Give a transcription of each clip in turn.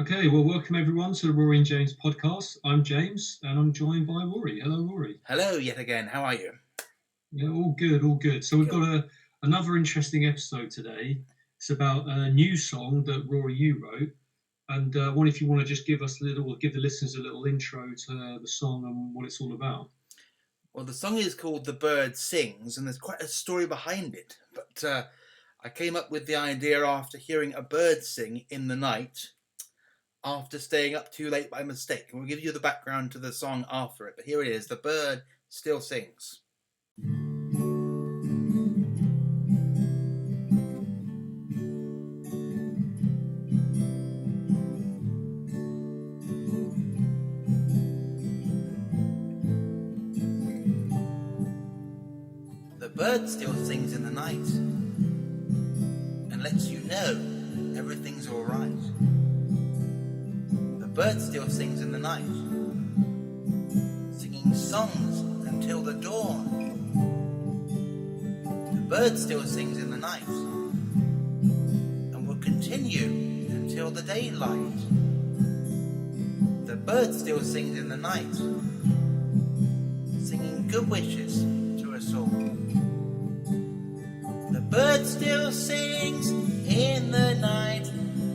Okay, well, welcome everyone to the Rory and James podcast. I'm James, and I'm joined by Rory. Hello, Rory. Hello yet again. How are you? Yeah, all good, all good. So we've Cool. got another interesting episode today. It's about a new song that Rory you wrote, and one if you want to just give us a little, give the listeners a little intro to the song and what it's all about. Well, the song is called "The Bird Sings," and there's quite a story behind it. But I came up with the idea after hearing a bird sing in the night after staying up too late by mistake. And we'll give you the background to the song after it. But here it is: "The Bird Still Sings." The bird still sings in the night and lets you know everything's alright. The bird still sings in the night, singing songs until the dawn. The bird still sings in the night and will continue until the daylight. The bird still sings in the night, singing good wishes to us all. The bird still sings in the night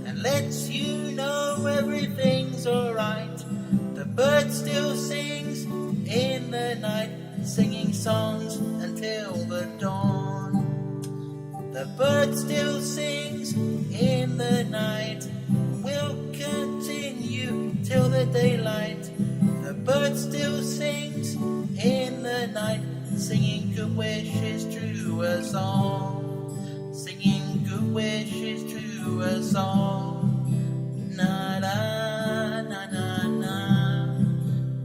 and lets you know everything's alright. The bird still sings in the night, singing songs until the dawn. The bird still sings in the night, will continue till the daylight. The bird still sings in the night, singing good wishes to us all. Singing good wishes to us all. Na da na na na,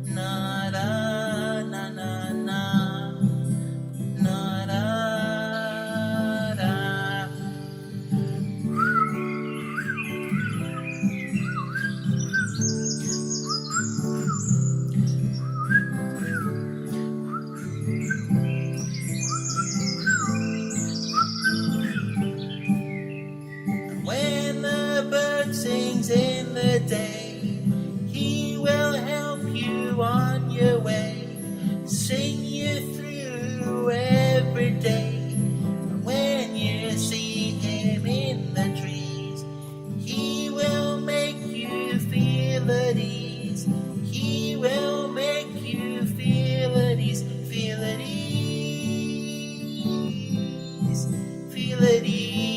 na da na na na, na da da. When the bird sings in the day, he will help you on your way, sing you through every day. And when you see him in the trees, he will make you feel at ease. He will make you feel at ease, feel at ease, feel at ease.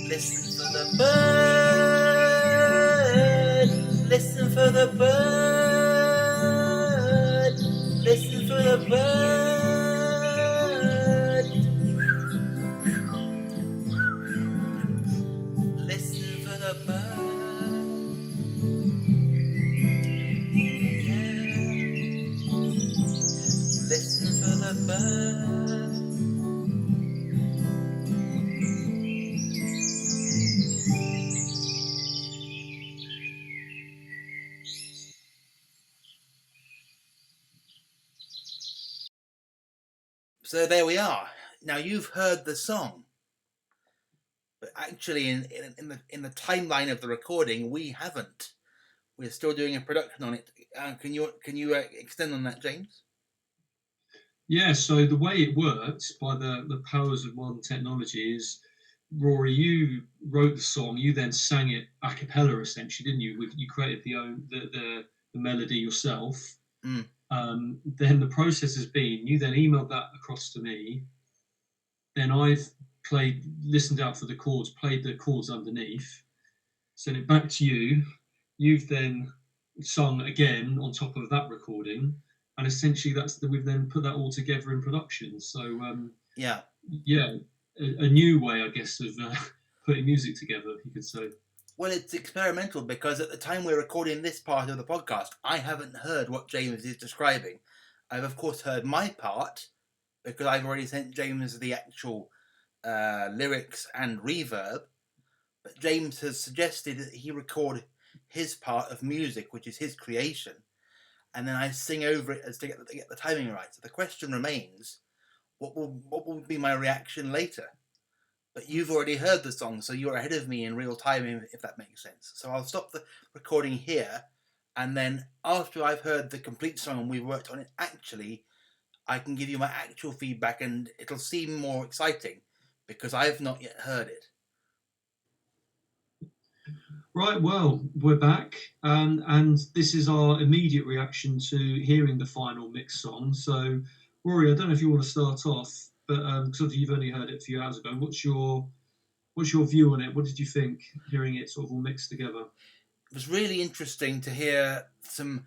Listen for the bird, listen for the bird, listen for the bird, listen for the bird, yeah. Listen for the bird. So there we are. Now you've heard the song, but actually, in the timeline of the recording, we haven't. We're still doing a production on it. Can you extend on that, James? Yeah, so the way it works by the powers of modern technology is, Rory, you wrote the song, you then sang it a cappella essentially, didn't you? You created the melody yourself. Mm. Then the process has been you then emailed that across to me. Then I've listened out for the chords, played the chords underneath, sent it back to you. You've then sung again on top of that recording, and essentially we've then put that all together in production. So Yeah. A new way, I guess, of putting music together, you could say. Well, it's experimental because at the time we're recording this part of the podcast, I haven't heard what James is describing. I've, of course, heard my part because I've already sent James the actual lyrics and reverb. But James has suggested that he record his part of music, which is his creation, and then I sing over it as to get the timing right. So the question remains, what will be my reaction later? But you've already heard the song, so you're ahead of me in real time, if that makes sense. So I'll stop the recording here, and then after I've heard the complete song and we've worked on it, actually, I can give you my actual feedback, and it'll seem more exciting because I've not yet heard it. Right, well, we're back, and this is our immediate reaction to hearing the final mix song. So, Rory, I don't know if you want to start off, but because you've only heard it a few hours ago, what's your view on it? What did you think hearing it sort of all mixed together? It was really interesting to hear some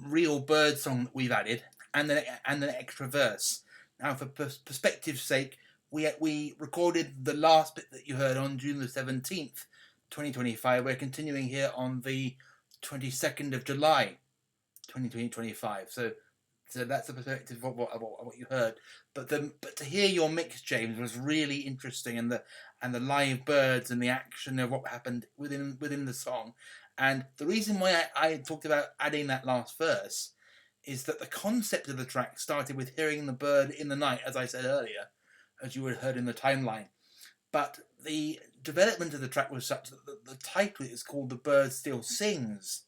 real bird song that we've added, and an extra verse. Now, for perspective's sake, we recorded the last bit that you heard on June the 17th, 2025. We're continuing here on the 22nd of July, 2025. So that's the perspective of what you heard. But to hear your mix, James, was really interesting, and the live birds and the action of what happened within the song. And the reason why I talked about adding that last verse is that the concept of the track started with hearing the bird in the night, as I said earlier, as you had heard in the timeline. But the development of the track was such that the title is called "The Bird Still Sings."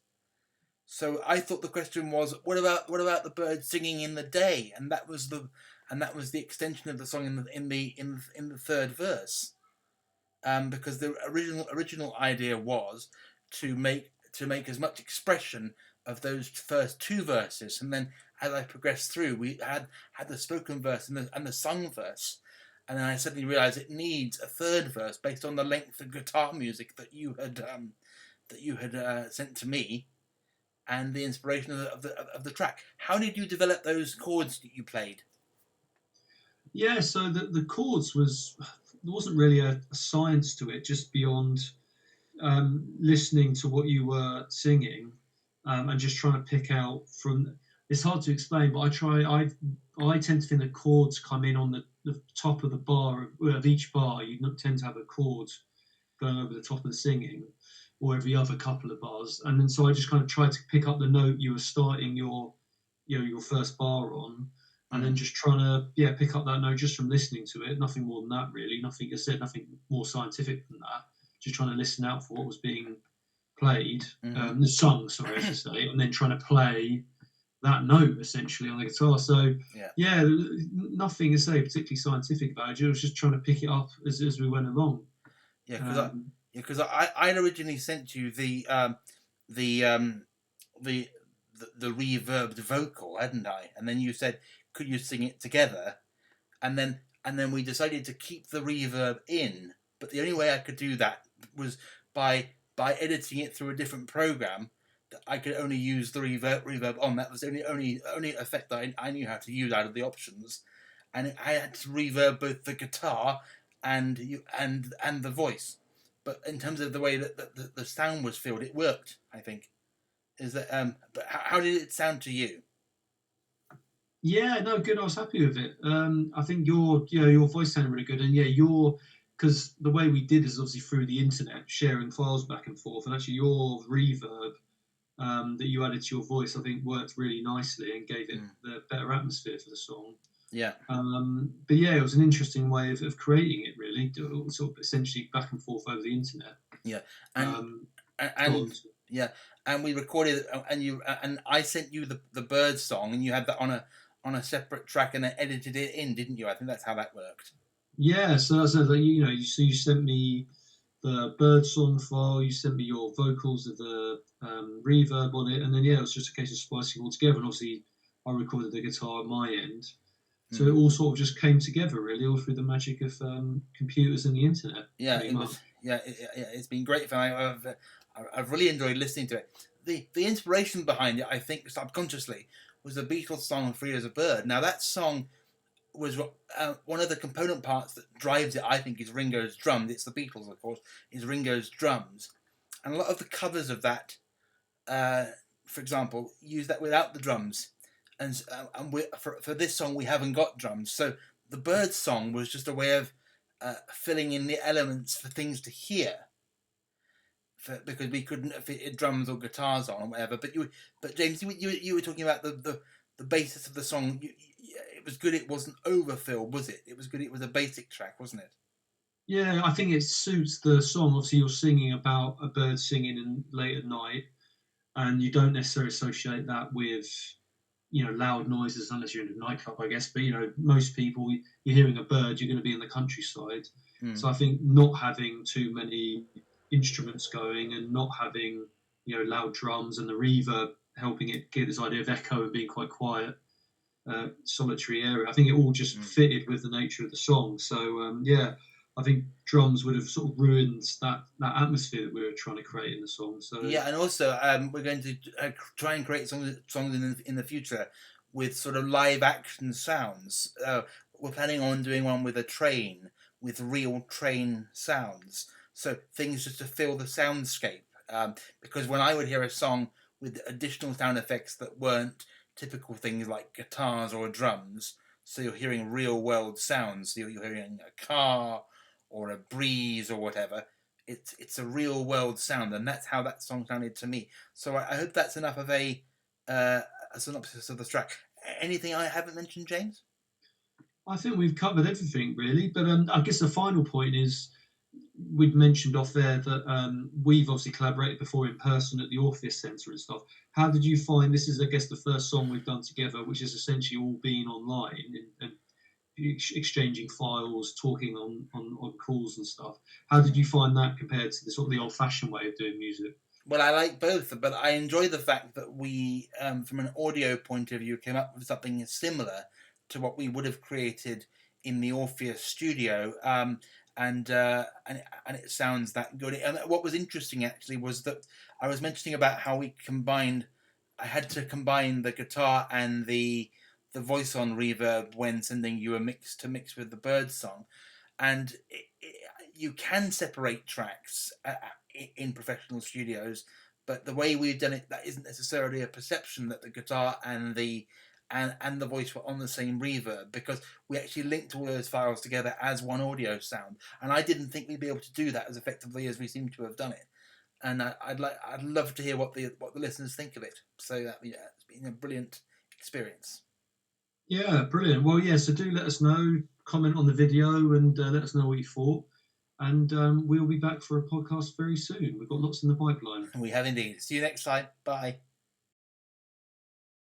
So I thought the question was, what about the bird singing in the day? And that was the extension of the song in the third verse, because the original idea was to make as much expression of those first two verses, and then as I progressed through, we had the spoken verse and the sung verse, and then I suddenly realised it needs a third verse based on the length of guitar music that you had sent to me, and the inspiration of the track. How did you develop those chords that you played? Yeah, so the chords there wasn't really a science to it, just beyond listening to what you were singing, and just trying to pick out from. It's hard to explain, but I tend to think that chords come in on the top of the bar of each bar. You tend to have a chord going over the top of the singing, or every other couple of bars, and then so I just kind of tried to pick up the note you were starting your first bar on, and then just trying to pick up that note just from listening to it. Nothing more than that, really. Nothing you said. Nothing more scientific than that. Just trying to listen out for what was being played, the song, sorry, I should say, and then trying to play that note essentially on the guitar. So yeah, nothing is particularly scientific about it. I was just trying to pick it up as we went along. Yeah, because I'd originally sent you the reverbed vocal, hadn't I? And then you said, could you sing it together? And then we decided to keep the reverb in, but the only way I could do that was by editing it through a different program that I could only use the reverb on. That was the only effect that I knew how to use out of the options, and I had to reverb both the guitar and the voice. But in terms of the way that the sound was filled, it worked, I think. Is that but how did it sound to you? Yeah, no, good. I was happy with it. I think your voice sounded really good, and because the way we did is obviously through the internet, sharing files back and forth, and actually your reverb that you added to your voice, I think, worked really nicely and gave it the better atmosphere for the song. Yeah. But yeah, it was an interesting way of creating it, really, sort of essentially back and forth over the internet. Yeah, and we recorded it, and I sent you the bird song, and you had that on a separate track, and then edited it in, didn't you? I think that's how that worked. Yeah, so that's like, you sent me the bird song file, you sent me your vocals of the reverb on it, and then it was just a case of splicing it all together. And obviously, I recorded the guitar at my end, so it all sort of just came together, really, all through the magic of computers and the internet. Yeah, it's been great fun. I've really enjoyed listening to it. The inspiration behind it, I think, subconsciously, was the Beatles song "Free as a Bird." Now that song was one of the component parts that drives it, I think, is Ringo's drums. It's the Beatles, of course, is Ringo's drums. And a lot of the covers of that, for example, use that without the drums. And for this song, we haven't got drums. So the bird song was just a way of filling in the elements for things to hear. because we couldn't fit drums or guitars on or whatever. But James, you were talking about the basis of the song. It was good. It wasn't overfilled, was it? It was good. It was a basic track, wasn't it? Yeah, I think it suits the song. Obviously, you're singing about a bird singing late at night, and you don't necessarily associate that with loud noises unless you're in a nightclub, I guess. But most people, you're hearing a bird, you're going to be in the countryside. So I think not having too many instruments going and not having loud drums and the reverb helping it get this idea of echo and being quite quiet, solitary area, I think it all just fitted with the nature of the song. So yeah, I think drums would have sort of ruined that atmosphere that we were trying to create in the song. So yeah, and also we're going to try and create songs in the future with sort of live action sounds. We're planning on doing one with a train, with real train sounds. So things just to fill the soundscape. Because when I would hear a song with additional sound effects that weren't typical things like guitars or drums, so you're hearing real world sounds. You're hearing a car or a breeze or whatever. It's a real world sound, and that's how that song sounded to me. So I hope that's enough of a synopsis of the track. Anything I haven't mentioned, James? I think we've covered everything really, but I guess the final point is we'd mentioned off there that we've obviously collaborated before in person at the Orpheus Centre and stuff. How did you find this? Is I guess the first song we've done together, which is essentially all being online and exchanging files, talking on calls and stuff. How did you find that compared to the sort of the old-fashioned way of doing music? Well, I like both, but I enjoy the fact that we, from an audio point of view, came up with something similar to what we would have created in the Orpheus studio, and it sounds that good. And what was interesting actually was that I was mentioning about how we combined. I had to combine the guitar and the voice on reverb when sending you a mix to mix with the bird song, and you can separate tracks in professional studios, but the way we've done it, that isn't necessarily a perception that the guitar and the voice were on the same reverb, because we actually linked all those files together as one audio sound, and I didn't think we'd be able to do that as effectively as we seem to have done it. And I'd love to hear what the listeners think of it. So yeah, it's been a brilliant experience. Yeah, brilliant. Well, yeah, so do let us know, comment on the video, and let us know what you thought. And we'll be back for a podcast very soon. We've got lots in the pipeline. We have indeed. See you next time. Bye.